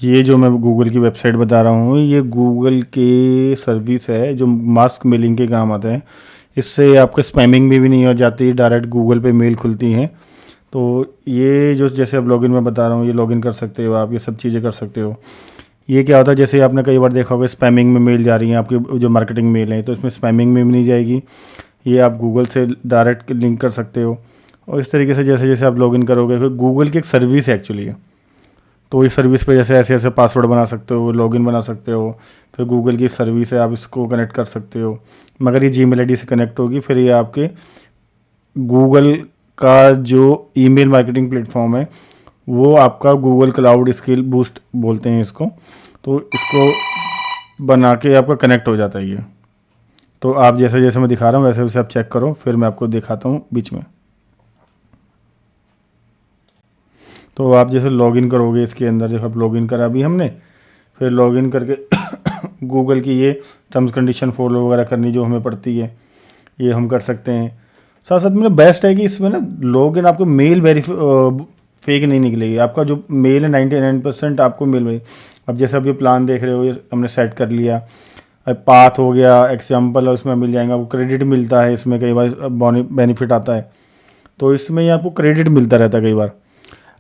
ये जो मैं गूगल की वेबसाइट बता रहा हूँ, ये गूगल की सर्विस है जो मास्क मेलिंग के काम आता है। इससे आपका स्पैमिंग भी नहीं हो जाती, डायरेक्ट गूगल पे मेल खुलती हैं। तो ये जो जैसे अब लॉगिन मैं बता रहा हूँ, ये लॉगिन कर सकते हो आप, ये सब चीज़ें कर सकते हो। ये क्या होता है, जैसे आपने कई बार देखा होगा स्पैमिंग में मेल जा रही है आपकी जो मार्केटिंग मेल है, तो इसमें स्पैमिंग में भी नहीं जाएगी। ये आप गूगल से डायरेक्ट लिंक कर सकते हो। और इस तरीके से जैसे जैसे आप लॉगिन करोगे, फिर गूगल की एक सर्विस है एक्चुअली है, तो इस सर्विस पे जैसे ऐसे ऐसे पासवर्ड बना सकते हो, लॉगिन बना सकते हो। फिर गूगल की सर्विस है, आप इसको कनेक्ट कर सकते हो, मगर ये जीमेल आईडी से कनेक्ट होगी। फिर ये आपके गूगल का जो ईमेल मार्केटिंग प्लेटफॉर्म है, वो आपका गूगल क्लाउड स्किल बूस्ट बोलते हैं इसको, तो इसको बना के आपका कनेक्ट हो जाता है ये। तो आप जैसे जैसे मैं दिखा रहा हूँ वैसे वैसे आप चेक करो, फिर मैं आपको दिखाता हूँ बीच में। तो आप जैसे लॉगिन करोगे इसके अंदर, जैसे आप लॉगिन करा अभी हमने, फिर लॉगिन करके गूगल की ये टर्म्स कंडीशन फॉलो वगैरह करनी जो हमें पड़ती है, ये हम कर सकते हैं। साथ साथ में बेस्ट है कि इसमें ना लॉगिन आपको मेल फेक नहीं निकलेगी। आपका जो मेल है 99% आपको मेल में। अब जैसे अब ये प्लान देख रहे हो, ये हमने सेट कर लिया। अब पाथ हो गया एग्जाम्पल, उसमें मिल जाएगा आपको, क्रेडिट मिलता है इसमें, कई बार बेनिफिट आता है, तो इसमें ये आपको क्रेडिट मिलता रहता है। कई बार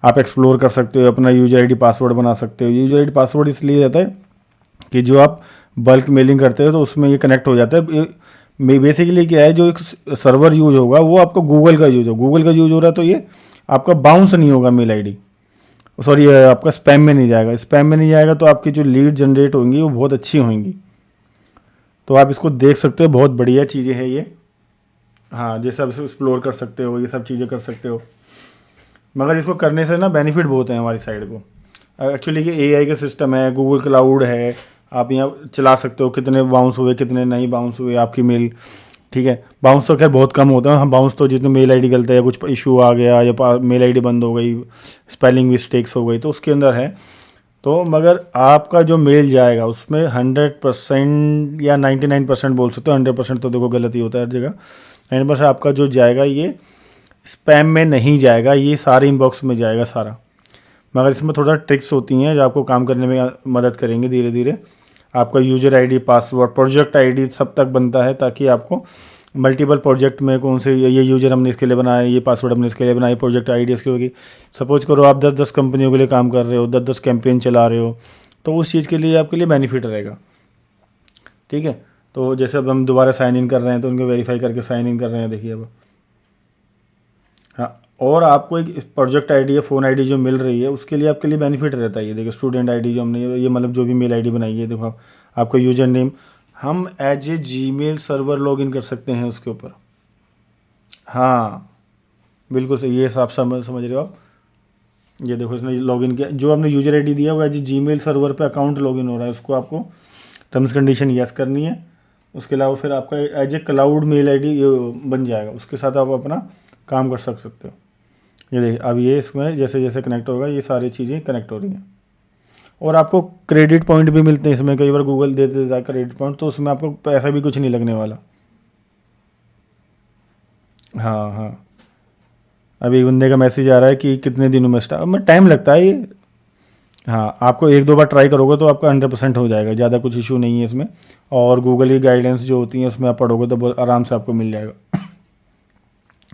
आप एक्सप्लोर कर सकते हो, अपना यूजर आईडी पासवर्ड बना सकते हो। यूजर आईडी पासवर्ड इसलिए रहता है कि जो आप बल्क मेलिंग करते हो तो उसमें ये कनेक्ट हो जाता है। बेसिकली क्या है, जो एक सर्वर यूज होगा वो आपका गूगल का यूज हो, गूगल का यूज हो रहा है, तो ये आपका बाउंस नहीं होगा मेल आईडी, सॉरी आपका स्पैम में नहीं जाएगा। स्पैम में नहीं जाएगा तो आपकी जो लीड जनरेट होंगी वो बहुत अच्छी होंगी। तो आप इसको देख सकते हो, बहुत बढ़िया चीज़ें हैं ये। हाँ, जैसे आप इसको एक्सप्लोर कर सकते हो, ये सब चीज़ें कर सकते हो। मगर इसको करने से ना बेनिफिट बहुत है हमारी साइड को। एक्चुअली कि एआई का सिस्टम है, गूगल क्लाउड है, आप यहाँ चला सकते हो कितने बाउंस हुए कितने नहीं बाउंस हुए आपकी मेल। ठीक है, बाउंस तो खैर बहुत कम होता है। हम बाउंस तो जितने मेल आईडी गलत है या कुछ इशू आ गया या मेल आईडी बंद हो गई, स्पेलिंग मिस्टेक्स हो गई, तो उसके अंदर है। तो मगर आपका जो मेल जाएगा उसमें 100% या 99% बोल सकते हो, 100% तो देखो गलत ही होता है हर जगह। 100% आपका जो जाएगा ये स्पैम में नहीं जाएगा, ये सारे इनबॉक्स में जाएगा सारा। मगर इसमें थोड़ा ट्रिक्स होती हैं जो आपको काम करने में मदद करेंगे धीरे धीरे। आपका user ID, password, project ID सब तक बनता है, ताकि आपको मल्टीपल प्रोजेक्ट में कौन से ये यूज़र हमने इसके लिए बनाया, ये पासवर्ड हमने इसके लिए बनाया, प्रोजेक्ट आईडी इसकी होगी। सपोज करो आप 10-10 कंपनियों के लिए काम कर रहे हो, 10-10 कैंपेन चला रहे हो, तो उस चीज़ के लिए आपके लिए बेनिफिट रहेगा। ठीक है, तो जैसे अब हम दोबारा साइन इन कर रहे हैं तो उनको वेरीफाई करके साइन इन कर रहे हैं, देखिए अब। हाँ, और आपको एक प्रोजेक्ट आईडी या फ़ोन आईडी जो मिल रही है उसके लिए आपके लिए बेनिफिट रहता है। ये देखिए स्टूडेंट आईडी जो हमने ये मतलब जो भी मेल आईडी बनाई है, देखो आपका यूजर नेम हम as a Gmail server login कर सकते हैं उसके ऊपर। हाँ बिल्कुल सही, ये आप समझ रहे हो आप। ये देखो इसने लॉगिन किया, जो आपने यूजर आईडी दिया वो एज ए जीमेल सर्वर पे अकाउंट लॉगिन हो रहा है, उसको आपको टर्म्स कंडीशन यस करनी है। उसके अलावा फिर आपका as a cloud mail ID बन जाएगा, उसके साथ आप अपना काम कर सकते हो। ये देखिए अब ये इसमें जैसे जैसे कनेक्ट होगा ये सारी चीज़ें कनेक्ट हो रही हैं। और आपको क्रेडिट पॉइंट भी मिलते हैं इसमें, कई बार गूगल दे देता है क्रेडिट पॉइंट, तो उसमें आपको पैसा भी कुछ नहीं लगने वाला। हाँ हाँ, अभी बंदे का मैसेज आ रहा है कि कितने दिनों में स्टार्ट, में टाइम लगता है ये। हाँ, आपको 1-2 बार ट्राई करोगे तो आपका 100% हो जाएगा, ज़्यादा कुछ इशू नहीं है इसमें। और गूगल की गाइडेंस जो होती हैं उसमें आप पढ़ोगे तो बहुत आराम से आपको मिल जाएगा।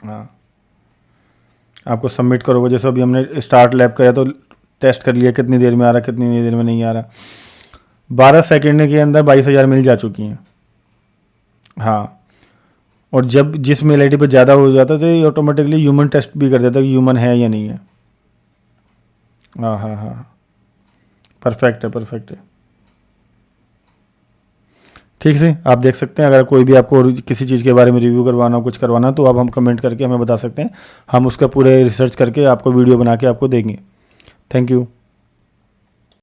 हाँ, आपको सबमिट करोगे, जैसे अभी हमने स्टार्ट लैब किया तो टेस्ट कर लिया कितनी देर में आ रहा है कितनी देर में नहीं आ रहा। 12 सेकंड के अंदर 22,000 मिल जा चुकी हैं। हाँ, और जब जिस मेल आईडी पर ज़्यादा हो जाता है तो ये ऑटोमेटिकली ह्यूमन टेस्ट भी कर देता है कि ह्यूमन है या नहीं है। हाँ हाँ हाँ, परफेक्ट है परफेक्ट है। ठीक से आप देख सकते हैं, अगर कोई भी आपको किसी चीज़ के बारे में रिव्यू करवाना हो, कुछ करवाना तो आप हम कमेंट करके हमें बता सकते हैं, हम उसका पूरे रिसर्च करके आपको वीडियो बना के आपको देंगे। Thank you.